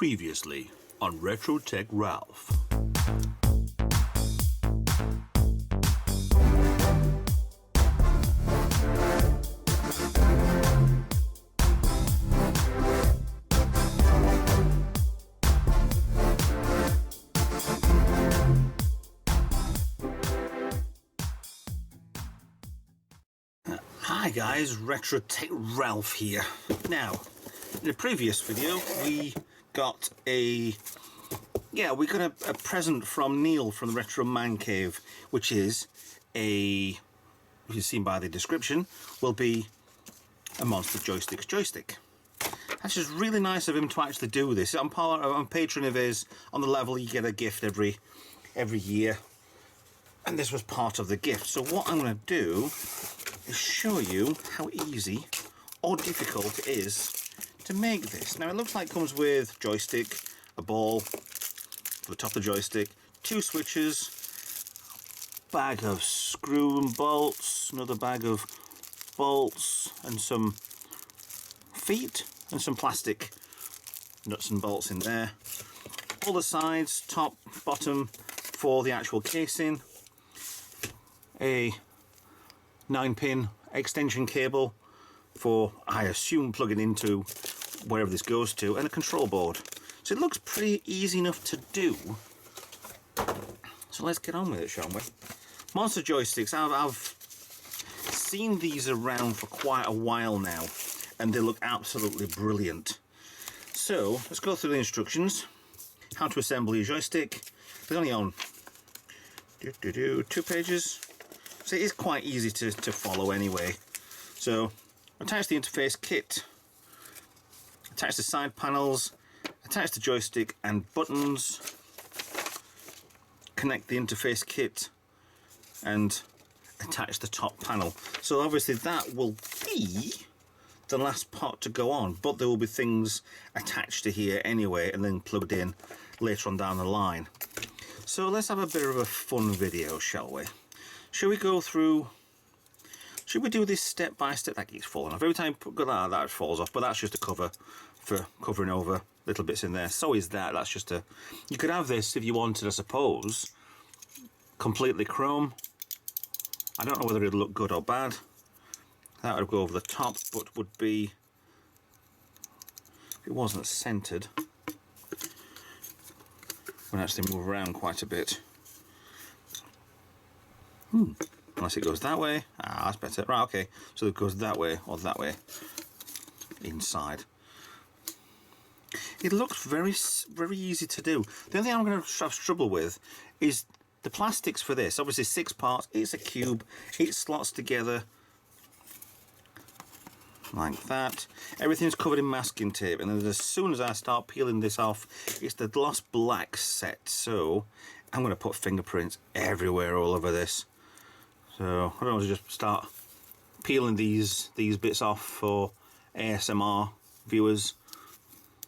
Previously on Retro Tech Ralph. Hi guys, Retro Tech Ralph here. Now, in the previous video we got a present from Neil from the Retro Man Cave, which is a, as you've seen by the description, will be a Monster Joystick's joystick. That's just really nice of him to actually do this. I'm patron of his. On the level you get a gift every year, and this was part of the gift. So what I'm going to do is show you how easy or difficult it is to make this. Now it looks like it comes with joystick, a ball for the top of the joystick, two switches, bag of screw and bolts, another bag of bolts, and some feet and some plastic nuts and bolts in there. All the sides, top, bottom for the actual casing, a 9-pin extension cable for, I assume, plugging into wherever this goes to, and a control board. So it looks pretty easy enough to do. So let's get on with it, shall we? Monster joysticks, I've seen these around for quite a while now, and they look absolutely brilliant. So let's go through the instructions. How to assemble your joystick. They're only on 2 pages. So it is quite easy to follow anyway. So attach the interface kit, attach the side panels, attach the joystick and buttons, connect the interface kit, and attach the top panel. So obviously that will be the last part to go on, but there will be things attached to here anyway and then plugged in later on down the line. So let's have a bit of a fun video, shall we? Should we go through, should we do this step by step? That keeps falling off. Every time I put that falls off, but that's just a cover for covering over little bits in there. So is that. That's just a, you could have this if you wanted, I suppose, completely chrome. I don't know whether it'd look good or bad. That would go over the top, but would be, if it wasn't centered, would actually move around quite a bit. Unless it goes that way. Ah, that's better. Right, okay. So it goes that way or that way inside. It looks very easy to do. The only thing I'm going to have trouble with is the plastics for this. Obviously 6 parts. It's a cube. It slots together like that. Everything's covered in masking tape, and then as soon as I start peeling this off, it's the gloss black set. So I'm going to put fingerprints everywhere all over this. So I don't want to just start peeling these bits off for ASMR viewers.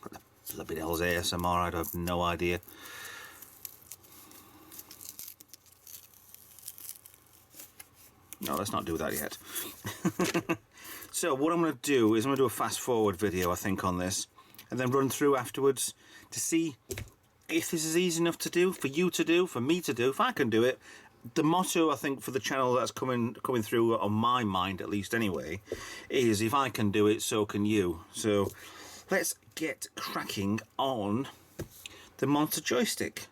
What the bloody hell's ASMR? I have no idea. No, let's not do that yet. So what I'm going to do is I'm going to do a fast forward video, I think, on this, and then run through afterwards to see if this is easy enough to do, for you to do, for me to do, if I can do it. The motto, I think, for the channel that's coming through on my mind, at least anyway, is if I can do it, so can you. So let's get cracking on the Monster Joystick.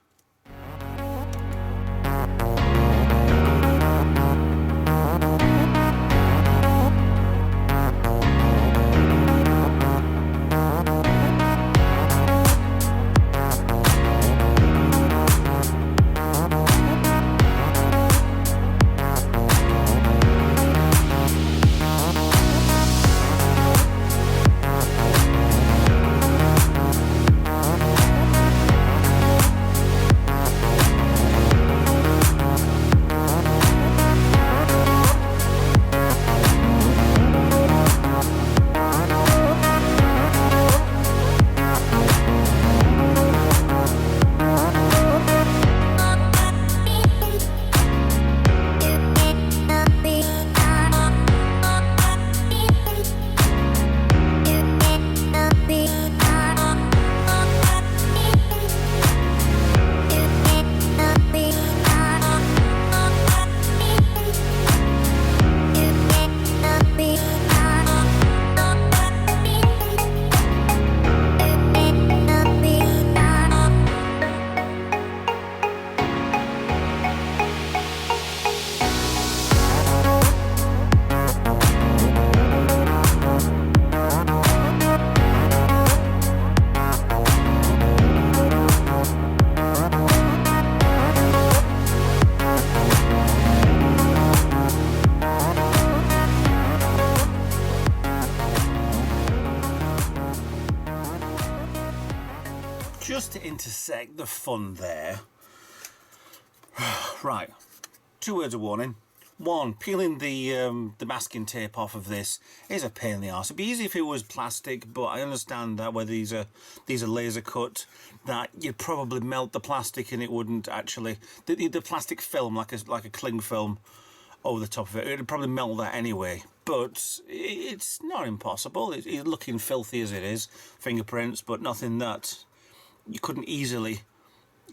just to intersect the fun there. Right, 2 words of warning. 1, peeling the masking tape off of this is a pain in the arse. It'd be easy if it was plastic, but I understand that where these are laser cut, that you'd probably melt the plastic and it wouldn't actually, the plastic film, like a cling film over the top of it, it'd probably melt that anyway. But it's not impossible. It's looking filthy as it is, fingerprints, but nothing that you couldn't easily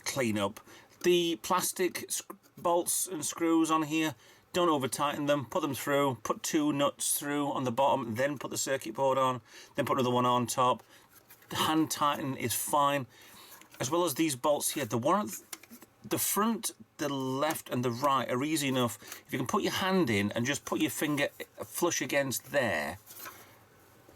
clean up. The plastic bolts and screws on here, don't over tighten them, put them through, put 2 nuts through on the bottom, then put the circuit board on, then put another one on top. The hand tighten is fine, as well as these bolts here. The one at the front, the left and the right are easy enough. If you can put your hand in and just put your finger flush against there,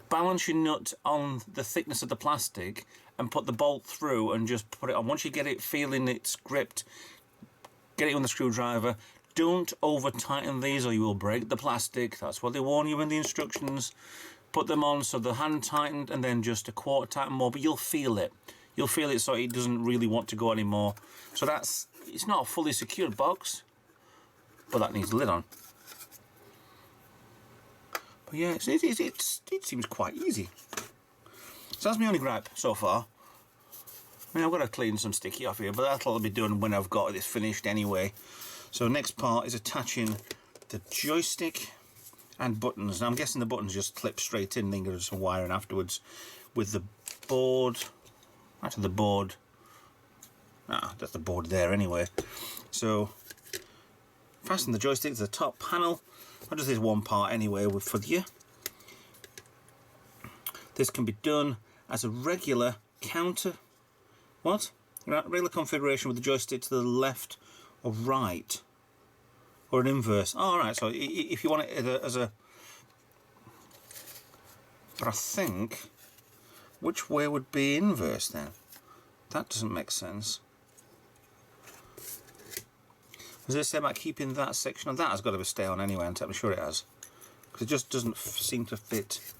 balance your nut on the thickness of the plastic and put the bolt through and just put it on. Once you get it feeling it's gripped, get it on the screwdriver. Don't over tighten these or you will break the plastic. That's what they warn you in the instructions. Put them on so the hand tightened and then just a quarter tighten more, but you'll feel it. You'll feel it so it doesn't really want to go anymore. So it's not a fully secured box, but that needs a lid on. But yeah, it seems quite easy. So that's my only gripe so far. I mean, I've got to clean some sticky off here, but that'll be done when I've got this finished anyway. So next part is attaching the joystick and buttons. Now I'm guessing the buttons just clip straight in, then there's some wiring afterwards with the board. Actually the board, that's the board there anyway. So fasten the joystick to the top panel. I'll just this one part anyway for you. This can be done as a regular counter. What? Regular configuration with the joystick to the left or right, or an inverse. Oh, alright, so if you want it as a... But I think, which way would be inverse then? That doesn't make sense. Does it say about keeping that section on? That has got to stay on anyway, I'm sure it has. Because it just doesn't seem to fit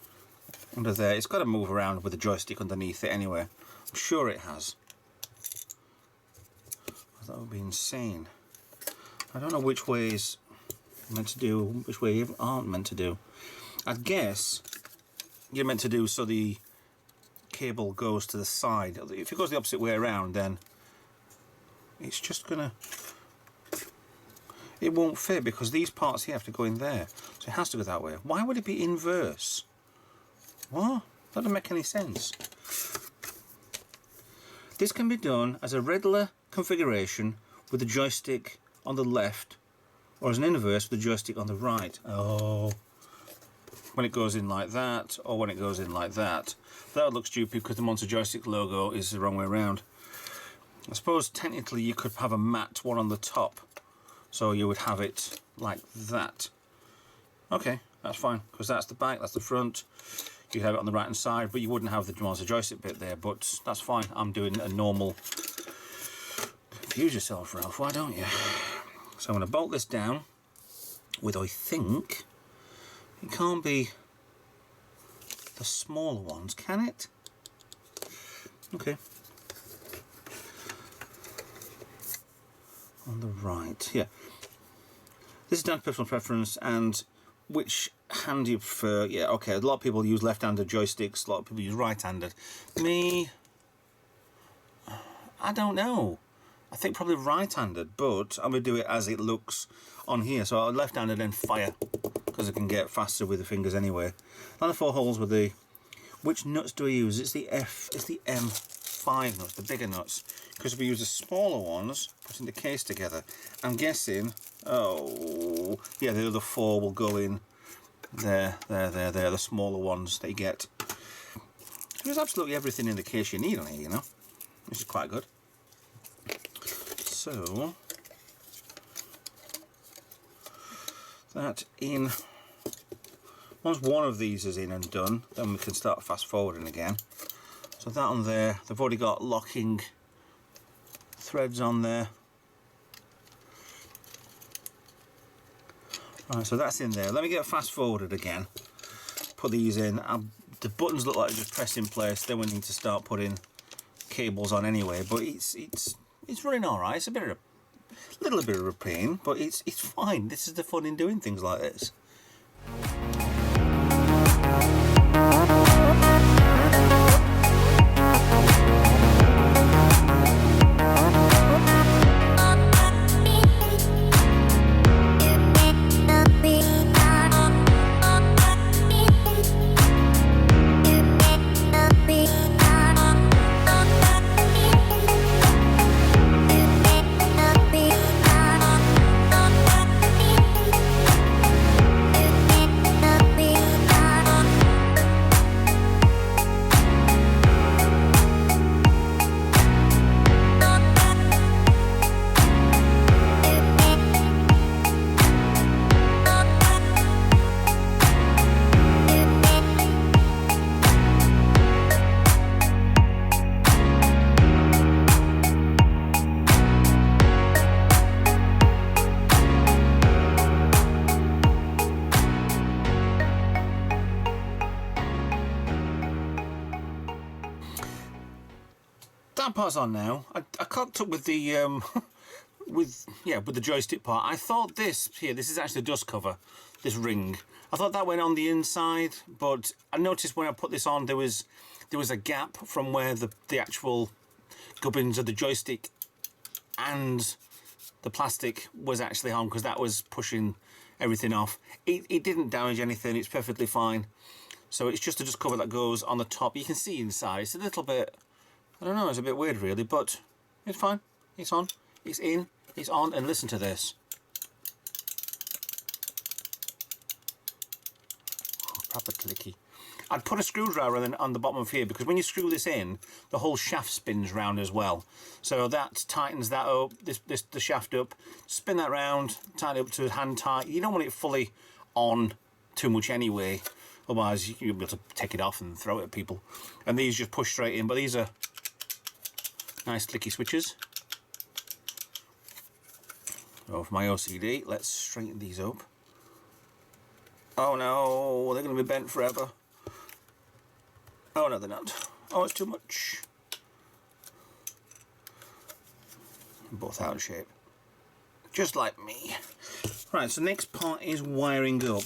under there. It's got to move around with the joystick underneath it anyway. I'm sure it has. That would be insane. I don't know which way is meant to do, which way you aren't meant to do. I'd guess you're meant to do so the cable goes to the side. If it goes the opposite way around, then it's just gonna... It won't fit because these parts here have to go in there. So it has to go that way. Why would it be inverse? What? That doesn't make any sense. This can be done as a regular configuration with the joystick on the left, or as an inverse with the joystick on the right. Oh, when it goes in like that, or when it goes in like that. That would look stupid because the Monster Joystick logo is the wrong way around. I suppose technically you could have a matte one on the top, so you would have it like that. Okay, that's fine, because that's the back, that's the front. You'd have it on the right hand side, but you wouldn't have the Monster Joystick bit there, but that's fine. I'm doing a normal... Confuse yourself, Ralph, why don't you? So I'm going to bolt this down with, I think, it can't be the smaller ones, can it? Okay. On the right, yeah. This is down to personal preference and which hand you prefer. Yeah, okay, a lot of people use left-handed joysticks, a lot of people use right-handed. Me, I don't know. I think probably right-handed, but I'm going to do it as it looks on here. So I'll left-handed and fire, because I can get faster with the fingers anyway. Line of 4 holes with the... Which nuts do I use? It's the M5 nuts, the bigger nuts. Because if we use the smaller ones, putting the case together, I'm guessing... Oh, yeah, the other 4 will go in there, the smaller ones that you get. There's absolutely everything in the case you need on here, you know. This is quite good. So, that in, once one of these is in and done, then we can start fast forwarding again. So that on there, they've already got locking threads on there. Right, so that's in there. Let me get fast forwarded again. Put these in. The buttons look like they're just pressed in place. Then we need to start putting cables on anyway, but it's running all right. It's a little bit of a pain, but it's fine. This is the fun in doing things like this. That part's on now. I cocked up with the with the joystick part. I thought this is actually a dust cover, this ring. I thought that went on the inside, but I noticed when I put this on there was a gap from where the actual gubbins of the joystick and the plastic was actually on, because that was pushing everything off. It didn't damage anything. It's perfectly fine. So it's just a dust cover that goes on the top. You can see inside. It's a little bit, I don't know, it's a bit weird really, but it's fine. It's on, it's in, it's on, and listen to this. Oh, proper clicky. I'd put a screwdriver on the bottom of here, because when you screw this in, the whole shaft spins round as well. So that tightens that up, the shaft up, spin that round, tighten it up to hand tight. You don't want it fully on too much anyway, otherwise you'll be able to take it off and throw it at people. And these just push straight in, but these are nice clicky switches. So for my OCD, let's straighten these up. Oh no, they're going to be bent forever. Oh no, they're not. Oh, it's too much. Both out of shape. Just like me. Right, so next part is wiring up.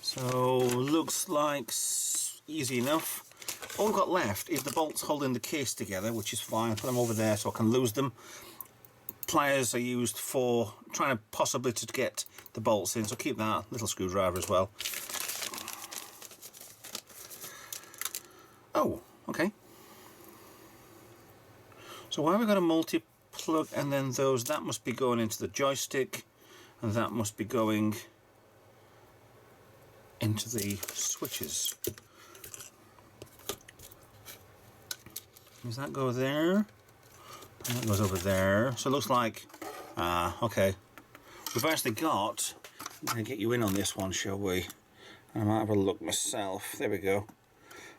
So, looks like easy enough. All we've got left is the bolts holding the case together, which is fine. I put them over there so I can lose them. Pliers are used for trying to possibly to get the bolts in, so keep that. Little screwdriver as well. Oh, okay. So why have we got a multi-plug and then those? That must be going into the joystick, and that must be going into the switches. Does that go there? And that goes over there. So it looks like, okay. We've actually got, I'm going to get you in on this one, shall we? I might have a look myself. There we go.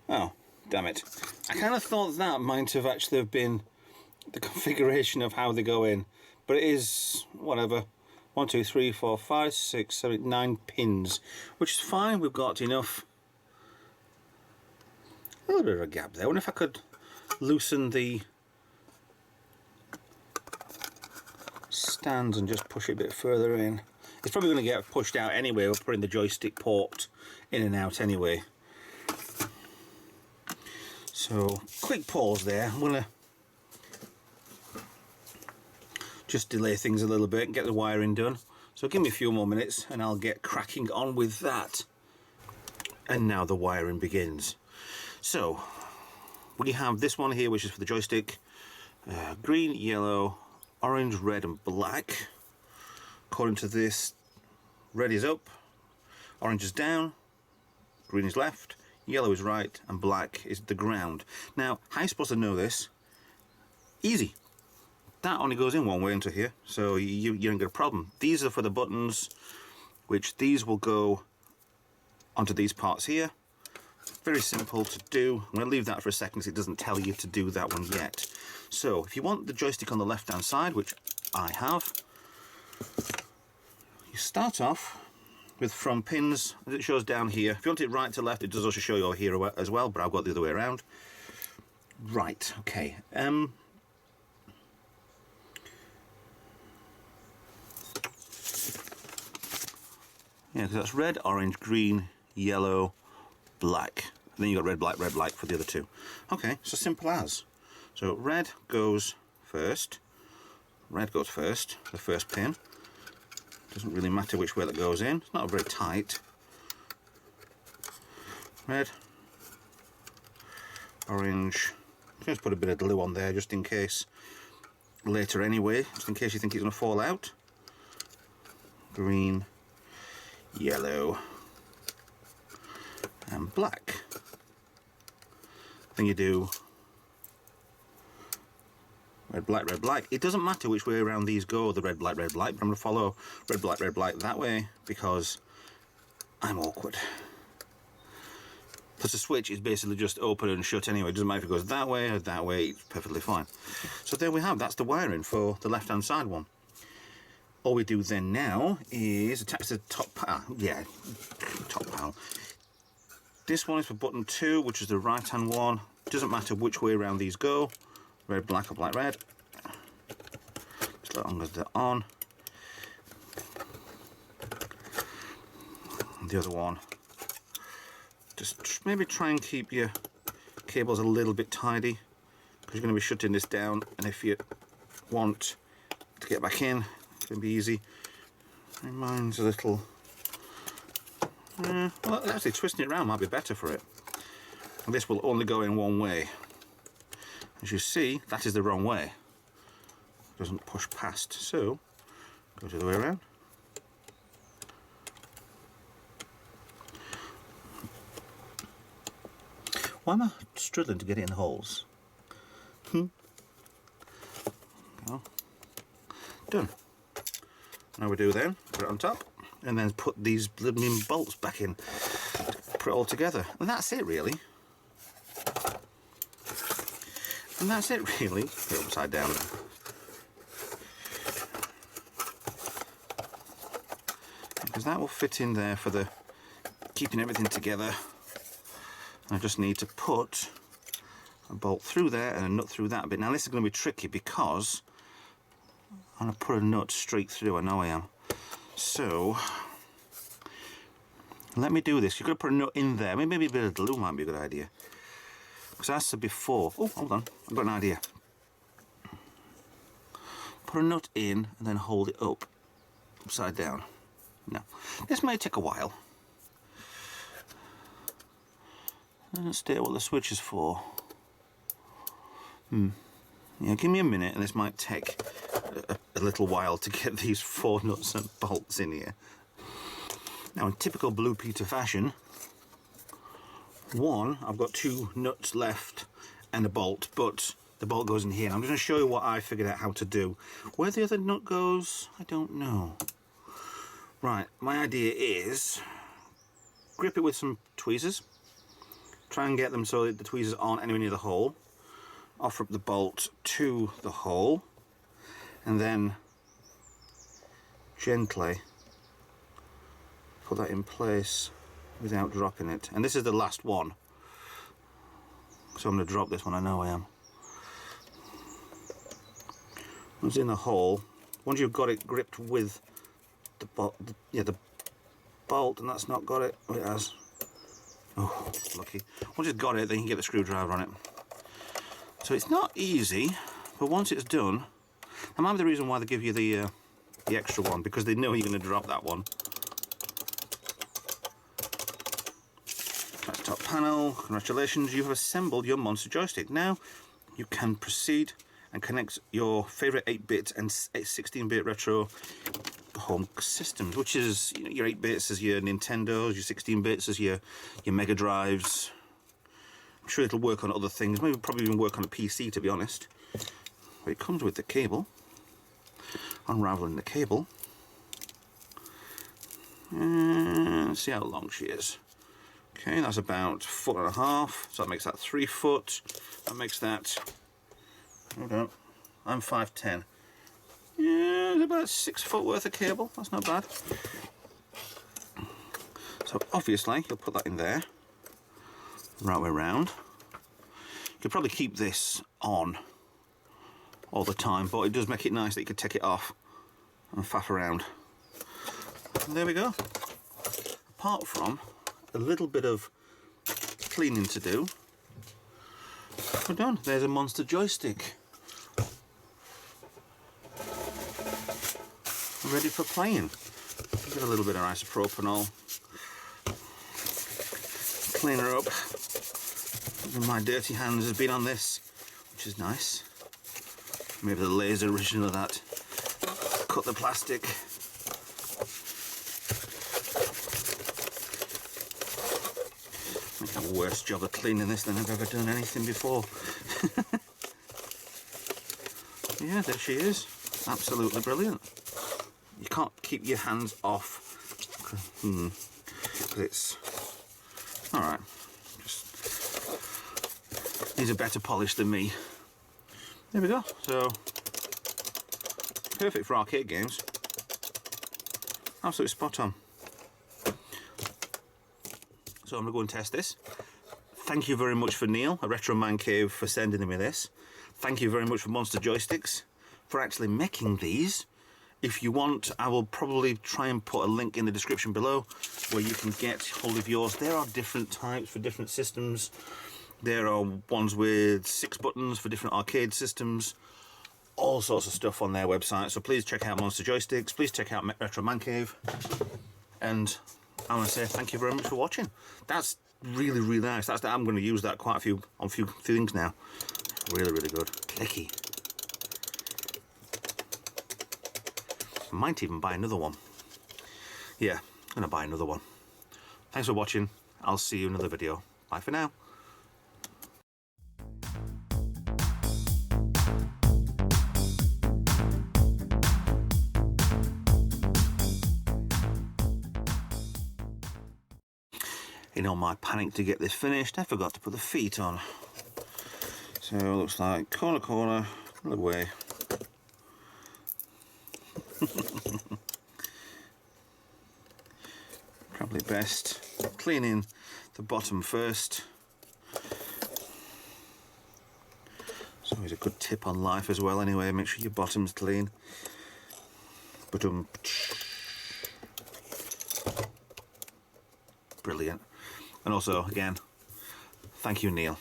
Oh, damn it. I kind of thought that might have actually been the configuration of how they go in. But it is, whatever. 1, 2, 3, 4, 5, 6, 7, 8, 9 pins. Which is fine, we've got enough. A little bit of a gap there. I wonder if I could loosen the stands and just push it a bit further in. It's probably going to get pushed out anyway. We're putting the joystick port in and out anyway. So, quick pause there. I'm going to just delay things a little bit and get the wiring done. So give me a few more minutes and I'll get cracking on with that. And now the wiring begins. So, we have this one here, which is for the joystick. Green, yellow, orange, red and black. According to this, red is up, orange is down, green is left, yellow is right and black is the ground. Now, how are you supposed to know this? Easy. That only goes in one way into here, so you don't get a problem. These are for the buttons, which these will go onto these parts here. Very simple to do. I'm going to leave that for a second because it doesn't tell you to do that one yet. So if you want the joystick on the left hand side, which I have, you start off with from pins as it shows down here. If you want it right to left, it does also show you here as well, but I've got the other way around. Right, okay. Yeah, because that's red, orange, green, yellow, black. And then you got red, black for the other two. Okay, so simple as. So red goes first. Red goes first, the first pin. Doesn't really matter which way that goes in. It's not very tight. Red, orange. Just put a bit of glue on there just in case. Later anyway, just in case you think it's going to fall out. Green, yellow, and black. Then you do red, black. It doesn't matter which way around these go, the red, black, but I'm going to follow red, black that way because I'm awkward. Plus the switch is basically just open and shut anyway. It doesn't matter if it goes that way or that way, it's perfectly fine. So there we have, that's the wiring for the left hand side one. All we do then now is attach the top panel. This one is for button 2, which is the right hand one. Doesn't matter which way around these go, red, black or black, red. As long as they're on. And the other one, just maybe try and keep your cables a little bit tidy because you're going to be shutting this down, and if you want to get back in, it's going to be easy. Mine's a little... well, actually twisting it around might be better for it. And this will only go in one way. As you see, that is the wrong way. It doesn't push past, so go the other way around. Why am I struggling to get it in the holes? Go. Done. Now we do then, put it on top, and then put these blooming bolts back in. Put it all together. And that's it really. And that's it really. Put it upside down. Because that will fit in there for the keeping everything together. I just need to put a bolt through there and a nut through that bit. Now this is going to be tricky because I'm going to put a nut straight through, I know I am. So let me do this. You've got to put a nut in there. Maybe a bit of glue might be a good idea. Because as I said before, oh hold on, I've got an idea. Put a nut in and then hold it up, upside down. Now, this may take a while. Let's state what the switch is for. Yeah, give me a minute and this might take a little while to get these 4 nuts and bolts in here. Now in typical Blue Peter fashion, I've got 2 nuts left and a bolt, but the bolt goes in here. I'm just going to show you what I figured out how to do. Where the other nut goes, I don't know. Right, my idea is grip it with some tweezers. Try and get them so that the tweezers aren't anywhere near the hole. Offer up the bolt to the hole and then gently put that in place without dropping it. And this is the last one, so I'm going to drop this one, I know I am. Once in the hole, once you've got it gripped with the bolt, and that's not got it, oh it has. Oh, lucky. Once it's got it, then you can get the screwdriver on it. So it's not easy, but once it's done, that might be the reason why they give you the extra one, because they know you're going to drop that one. That's top panel. Congratulations, you have assembled your monster joystick. Now you can proceed and connect your favourite 8-bit and 16-bit retro home systems, which is, you know, your 8-bits as your Nintendos, your 16-bits as your Mega Drives. I'm sure it'll work on other things, maybe probably even work on a PC, to be honest. But it comes with the cable. Unraveling the cable. And let's see how long she is. Okay, that's about 1.5 foot, so that makes that 3 foot. That makes that, hold on, I'm 5'10". Yeah, it's about 6 foot worth of cable. That's not bad. So obviously you'll put that in there, right way round. You could probably keep this on all the time, but it does make it nice that you could take it off and faff around. And there we go. Apart from a little bit of cleaning to do, we're done. There's a monster joystick. Ready for playing. Give it a little bit of isopropanol. Clean her up. My dirty hands have been on this, which is nice. Maybe the laser origin of that. Cut the plastic. Make a worse job of cleaning this than I've ever done anything before. Yeah, there she is. Absolutely brilliant. You can't keep your hands off. Because it's alright. Just needs a better polish than me. There we go. So perfect for arcade games. Absolutely spot on. So I'm going to go and test this. Thank you very much for Neil, a Retro Man Cave, for sending me this. Thank you very much for Monster Joysticks for actually making these. If you want, I will probably try and put a link in the description below where you can get hold of yours. There are different types for different systems. There are ones with 6 buttons for different arcade systems. All sorts of stuff on their website. So please check out Monster Joysticks. Please check out Retro Man Cave. And I want to say thank you very much for watching. That's really, really nice. I'm going to use that quite a few on a few things now. Really, really good. Clicky. Might even buy another one. Yeah, I'm going to buy another one. Thanks for watching. I'll see you in another video. Bye for now. In all my panic to get this finished, I forgot to put the feet on. So it looks like corner, other way. Probably best cleaning the bottom first. It's always a good tip on life as well anyway, make sure your bottom's clean. Brilliant. And also, again, thank you, Neil.